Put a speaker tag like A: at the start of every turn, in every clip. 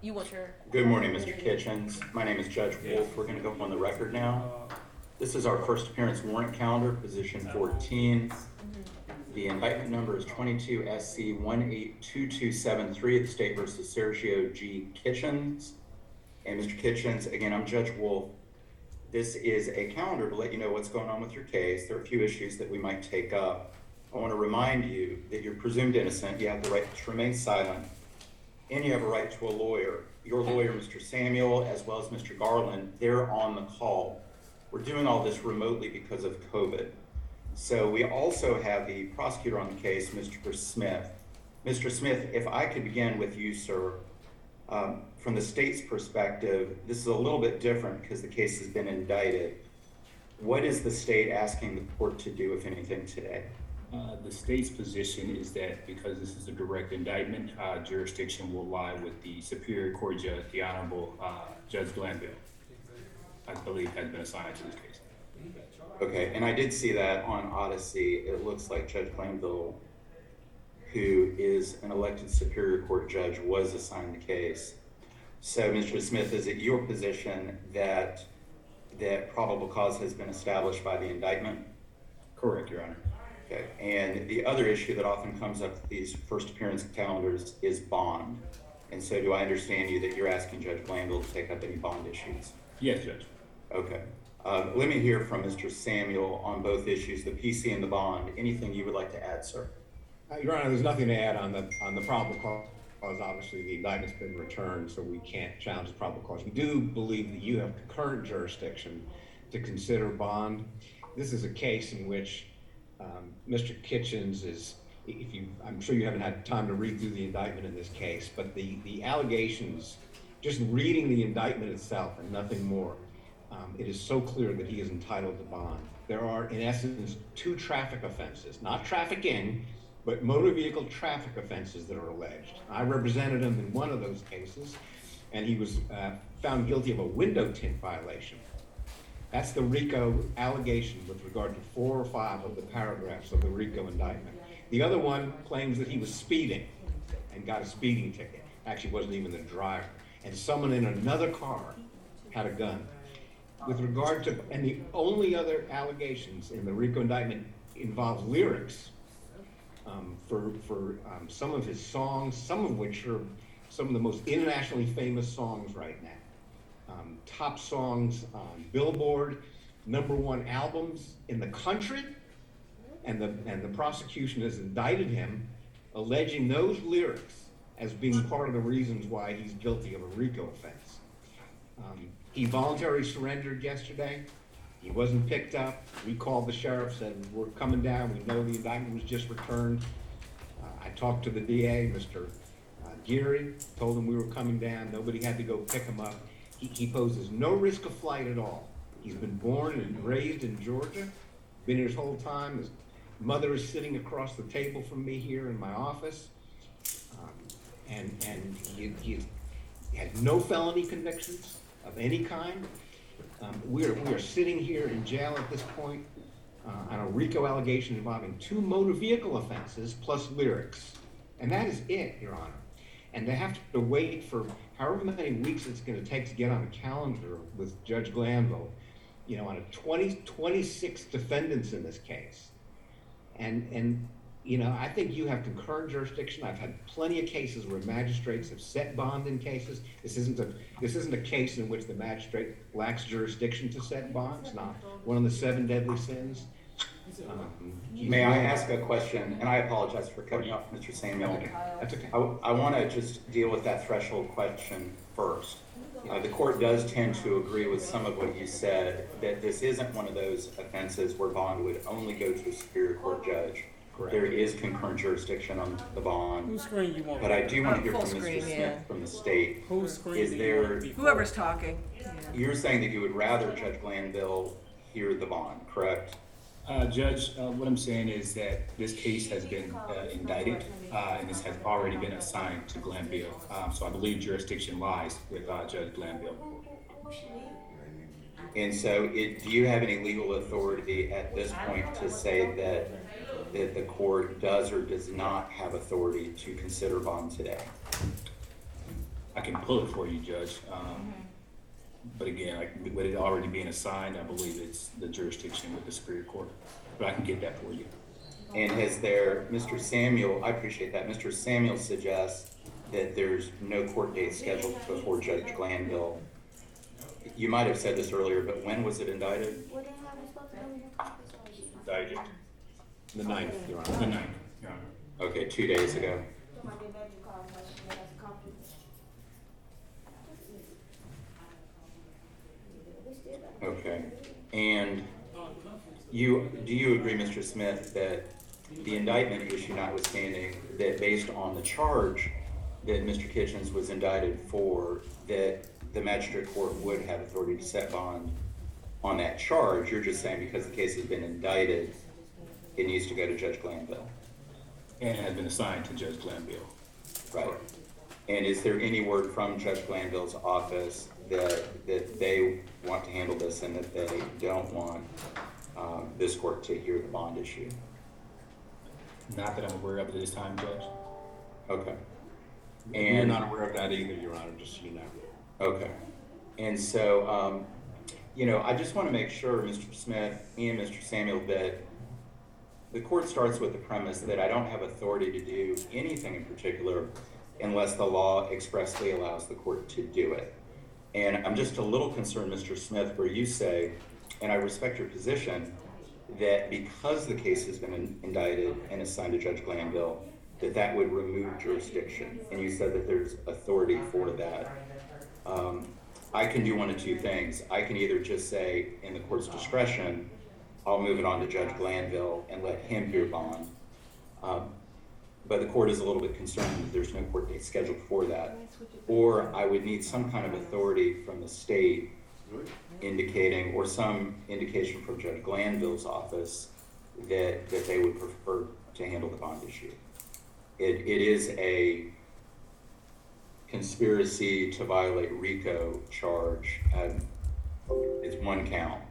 A: You want your...
B: Good morning, Mr. Kitchens. My name is Judge Wolf. We're going to go on the record now. This is our first appearance warrant calendar, position 14. The indictment number is 22 SC 182273 of the state versus Sergio G. Kitchens. And Mr. Kitchens, again, I'm Judge Wolf. This is a calendar to let you know what's going on with your case. There are a few issues that we might take up. I want to remind you that you're presumed innocent. You have the right to remain silent, and you have a right to a lawyer. Your lawyer, Mr. Samuel, as well as Mr. Garland, they're on the call. We're doing all this remotely because of COVID. So we also have the prosecutor on the case, Mr. Smith. Mr. Smith, if I could begin with you, sir. From the state's perspective, this is a little bit different because the case has been indicted. What is the state asking the court to do, if anything, today?
C: The state's position is that because this is a direct indictment, jurisdiction will lie with the Superior Court Judge, the Honorable Judge Glanville, I believe has been assigned to this case.
B: Okay, and I did see that on Odyssey. It looks like Judge Glanville, who is an elected Superior Court judge, was assigned the case. So, Mr. Smith, is it your position that probable cause has been established by the indictment?
C: Correct, Your Honor.
B: Okay, and the other issue that often comes up with these first appearance calendars is bond. And so do I understand you that you're asking Judge Glanville to take up any bond issues?
C: Yes, Judge.
B: Okay. Let me hear from Mr. Samuel on both issues, the PC and the bond. Anything you would like to add, sir?
D: Your Honor, there's nothing to add on the probable cause. Obviously, the indictment's been returned, so we can't challenge the probable cause. We do believe that you have concurrent jurisdiction to consider bond. This is a case in which Mr. Kitchens is, I'm sure you haven't had time to read through the indictment in this case, but the allegations, just reading the indictment itself and nothing more, it is so clear that he is entitled to bond. There are, in essence, two traffic offenses, not trafficking, but motor vehicle traffic offenses that are alleged. I represented him in one of those cases, and he was found guilty of a window tint violation. That's the RICO allegation with regard to 4 or 5 of the paragraphs of the RICO indictment. The other one claims that he was speeding and got a speeding ticket. Actually wasn't even the driver. And someone in another car had a gun. With regard to, and the only other allegations in the RICO indictment involve lyrics for some of his songs, some of which are some of the most internationally famous songs right now. Top songs on Billboard, #1 albums in the country, and the prosecution has indicted him, alleging those lyrics as being part of the reasons why he's guilty of a RICO offense. He voluntarily surrendered yesterday. He wasn't picked up. We called the sheriff, said, we're coming down. We know the indictment was just returned. I talked to the DA, Mr. Geary, told him we were coming down. Nobody had to go pick him up. He poses no risk of flight at all. He's been born and raised in Georgia, been here his whole time. His mother is sitting across the table from me here in my office. And he had no felony convictions of any kind. We are sitting here in jail at this point on a RICO allegation involving 2 motor vehicle offenses plus lyrics. And that is it, Your Honor. And they have to wait for however many weeks it's going to take to get on a calendar with Judge Glanville, on a 26 defendants in this case. And I think you have concurrent jurisdiction. I've had plenty of cases where magistrates have set bond in cases. This isn't a case in which the magistrate lacks jurisdiction to set bond. It's not one of the 7 deadly sins.
B: May I ask a question? And I apologize for cutting you off, Mr. Samuel.
D: That's okay.
B: I want to just deal with that threshold question first. The court does tend to agree with some of what you said, that this isn't one of those offenses where bond would only go to a Superior Court judge. Correct. There is concurrent jurisdiction on the bond.
E: Whose screen you want?
B: But I do want to hear from
A: Full
B: Mr.
A: screen,
B: Smith from the state.
E: Whose screen
B: Is
E: do you
B: there,
E: want to be full?
A: Whoever's talking. Yeah.
B: you're saying that you would rather Judge Glanville hear the bond, correct?
C: Judge, what I'm saying is that this case has been indicted, and this has already been assigned to Glanville. So I believe jurisdiction lies with Judge Glanville.
B: And so do you have any legal authority at this point to say that the court does or does not have authority to consider bond today?
C: I I can pull it for you, Judge. But again, like, with it already being assigned, I believe it's the jurisdiction with the Superior Court. But I can get that for you.
B: And Mr. Samuel, I appreciate that. Mr. Samuel suggests that there's no court date scheduled before Judge Glanville. You might have said this earlier, but when was it indicted?
C: Indicted.
D: The 9th, Your Honor.
C: The 9th, Your Honor.
B: Okay, 2 days ago. Okay, and do you agree, Mr. Smith, that the indictment issue notwithstanding, that based on the charge that Mr. Kitchens was indicted for, that the magistrate court would have authority to set bond on that charge? You're just saying because the case has been indicted, it needs to go to Judge Glanville?
C: And has been assigned to Judge Glanville.
B: Right. And is there any word from Judge Glanville's office that they want to handle this and that they don't want this court to hear the bond issue?
C: Not that I'm aware of at this time, Judge.
B: Okay.
D: We're
B: And
D: not aware of that either, Your Honor, just so you know.
B: okay. And so, I just want to make sure, Mr. Smith and Mr. Samuel, that the court starts with the premise that I don't have authority to do anything in particular unless the law expressly allows the court to do it. And I'm just a little concerned, Mr. Smith, where you say, and I respect your position, that because the case has been indicted and assigned to Judge Glanville, that would remove jurisdiction. And you said that there's authority for that. I can do one of two things. I can either just say, in the court's discretion, I'll move it on to Judge Glanville and let him hear bond. But the court is a little bit concerned that there's no court date scheduled for that. Or I would need some kind of authority from the state indicating, or some indication from Judge Glanville's office that they would prefer to handle the bond issue. It is a conspiracy to violate RICO charge. It's one count.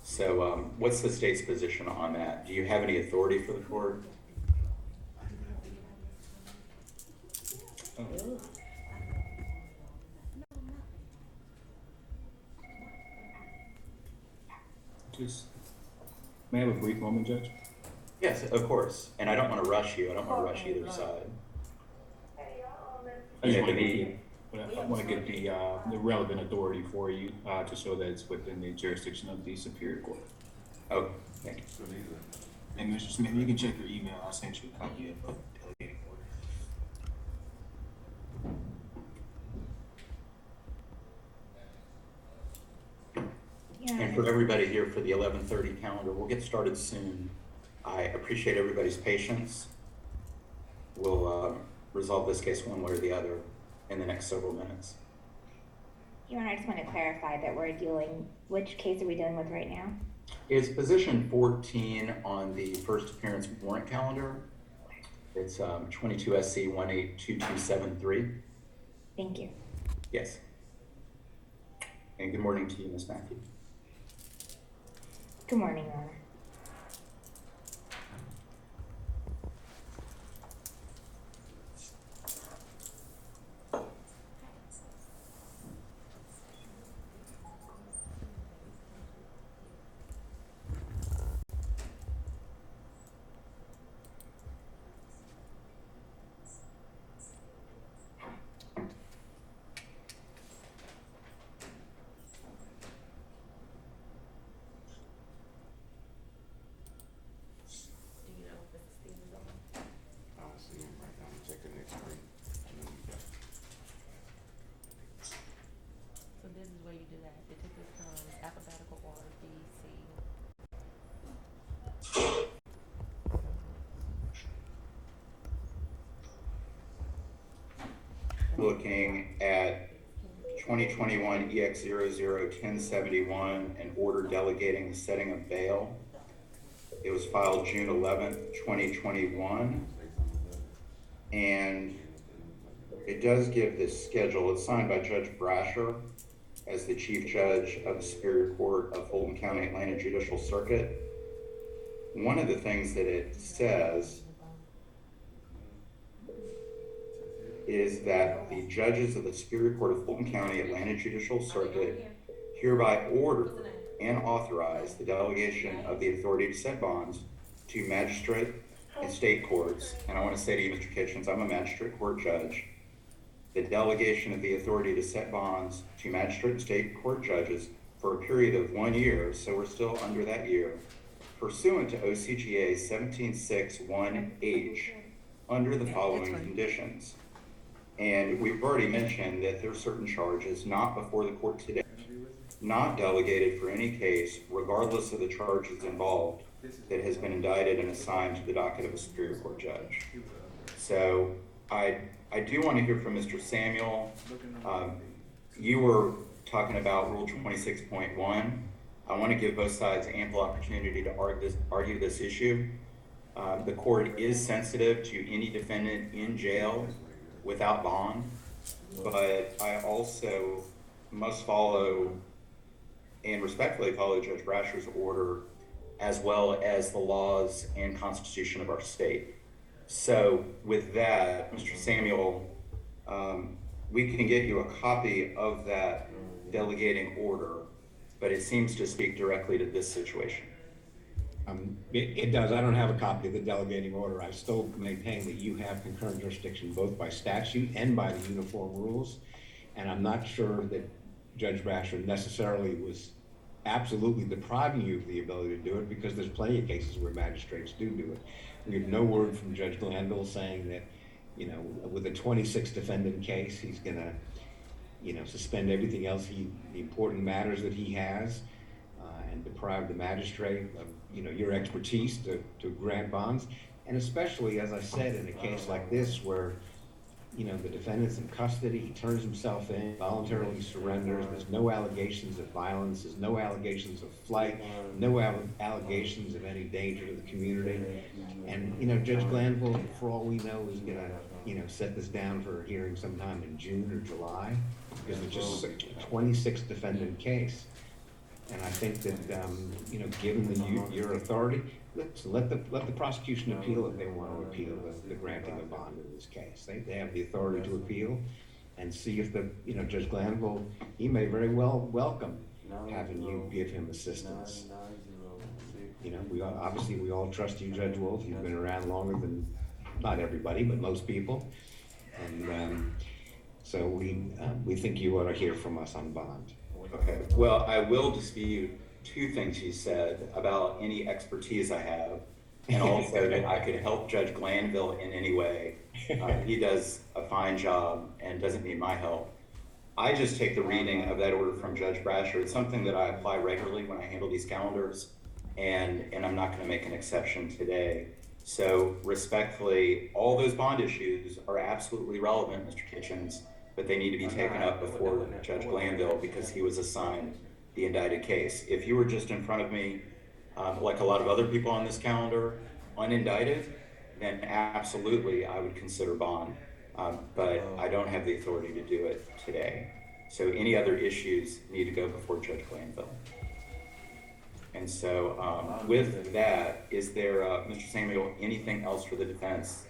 B: So what's the state's position on that? Do you have any authority for the court?
C: Just, may I have a brief moment, Judge?
B: Yes, of course. And I don't want to rush you. I don't want to rush either side.
C: I just want to get the relevant authority for you to show that it's within the jurisdiction of the Superior Court.
B: Oh, thank you.
A: And Mr. Smith, you can check your email. I sent you a copy of the delegating order.
B: And for everybody here for the 11:30 calendar, we'll get started soon. I appreciate everybody's patience. We'll resolve this case one way or the other in the next several minutes.
E: Your Honor, I just want to clarify that which case are we dealing with right now?
B: It's position 14 on the first appearance warrant calendar. It's 22 SC 182273.
E: Thank you.
B: Yes. And good morning to you, Ms. Mackey.
E: Good morning, Your Honor.
F: So this is where you do that. The tickets comes alphabetical order B, C.
B: Looking at 2021 EX001071, an order delegating the setting of bail. It was filed June 11th, 2021. And it does give this schedule. It's signed by Judge Brasher as the Chief Judge of the Superior Court of Fulton County Atlanta Judicial Circuit. One of the things that it says is that the judges of the Superior Court of Fulton County, Atlanta Judicial Circuit hereby order and authorize the delegation of the authority to set bonds to magistrate and state courts. And I want to say to you, Mr. Kitchens, I'm a magistrate court judge. The delegation of the authority to set bonds to magistrate and state court judges for a period of 1 year, so we're still under that year, pursuant to OCGA 176(1)H, under the following conditions. And we've already mentioned that there are certain charges not before the court today, not delegated for any case, regardless of the charges involved, that has been indicted and assigned to the docket of a Superior Court judge. So I do want to hear from Mr. Samuel. You were talking about Rule 26.1. I want to give both sides ample opportunity to argue this issue. The court is sensitive to any defendant in jail without bond, but I also must follow and respectfully follow Judge Brasher's order, as well as the laws and constitution of our state. So with that, Mr. Samuel, we can get you a copy of that delegating order, but it seems to speak directly to this situation.
D: It does. I don't have a copy of the delegating order. I still maintain that you have concurrent jurisdiction both by statute and by the uniform rules. And I'm not sure that Judge Brasher necessarily was absolutely depriving you of the ability to do it, because there's plenty of cases where magistrates do it. We have no word from Judge Glanville saying that, you know, with a 26 defendant case, he's gonna, you know, suspend everything else, the important matters that he has, and deprive the magistrate of, you know, your expertise to grant bonds. And especially, as I said, in a case like this where, you know, the defendant's in custody, he turns himself in, voluntarily surrenders, there's no allegations of violence, there's no allegations of flight, no allegations of any danger to the community. And, you know, Judge Glanville, for all we know, is gonna, you know, set this down for a hearing sometime in June or July, because it's just a 26 defendant case. And I think that, you know, given your authority, let the prosecution appeal if they want to appeal the granting of bond in this case. They have the authority to appeal, and see if you know, Judge Glanville, he may very well welcome having you give him assistance. You know, we all trust you, Judge Wolf. You've been around longer than, not everybody, but most people. And so we think you ought to hear from us on bond.
B: Okay, well, I will dispute two things he said about any expertise I have, and also that I could help Judge Glanville in any way. He does a fine job and doesn't need my help. I just take the reading of that order from Judge Brasher. It's something that I apply regularly when I handle these calendars, and I'm not going to make an exception today. So respectfully, all those bond issues are absolutely relevant, Mr. Kitchens, but they need to be taken up before Judge Glanville, because he was assigned the indicted case. If you were just in front of me, like a lot of other people on this calendar, unindicted, then absolutely I would consider bond, but I don't have the authority to do it today. So any other issues need to go before Judge Glanville. And so with that, is there, Mr. Samuel, anything else for the defense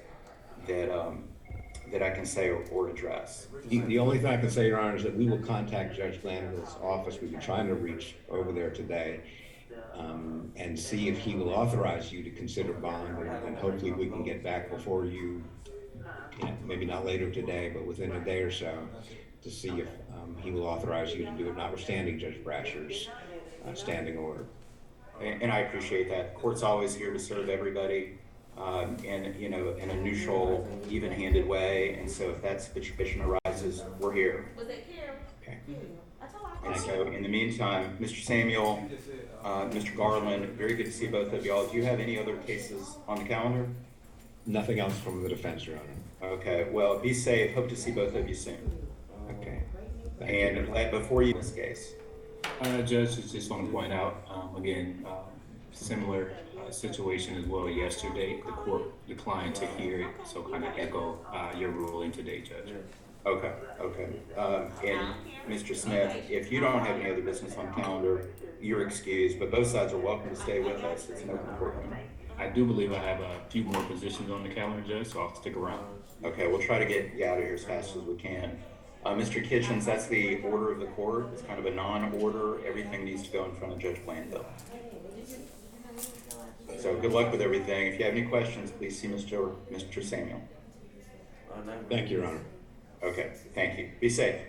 B: that I can say or address?
D: The only thing I can say, Your Honor, is that we will contact Judge Glanville's office. We've been trying to reach over there today, and see if he will authorize you to consider bond, and hopefully we can get back before you, maybe not later today, but within a day or so, to see if he will authorize you to do it, notwithstanding Judge Brasher's standing order.
B: And I appreciate that. Court's always here to serve everybody. In, you know, in a neutral, even-handed way, and so if that situation arises, we're here. Okay. And so in the meantime, Mr. Samuel, Mr. Garland, very good to see both of y'all. Do you have any other cases on the calendar?
D: Nothing else from the defense, Your Honor.
B: Okay, well, be safe. Hope to see both of you soon.
D: Okay.
B: And before you, this case.
C: Judge, just want to point out, again, similar situation as well yesterday. The court declined to hear it, so kind of echo your ruling today, Judge.
B: Okay. And Mr. Smith, if you don't have any other business on the calendar, you're excused, but both sides are welcome to stay with us. It's an open courtroom.
C: I do believe I have a few more positions on the calendar, Judge, so I'll stick around.
B: Okay, we'll try to get you out of here as fast as we can. Mr. Kitchens, that's the order of the court. It's kind of a non-order. Everything needs to go in front of Judge Blandville. So good luck with everything. If you have any questions, please see Mr. Samuel.
D: Thank you, Your Honor.
B: Okay, thank you. Be safe.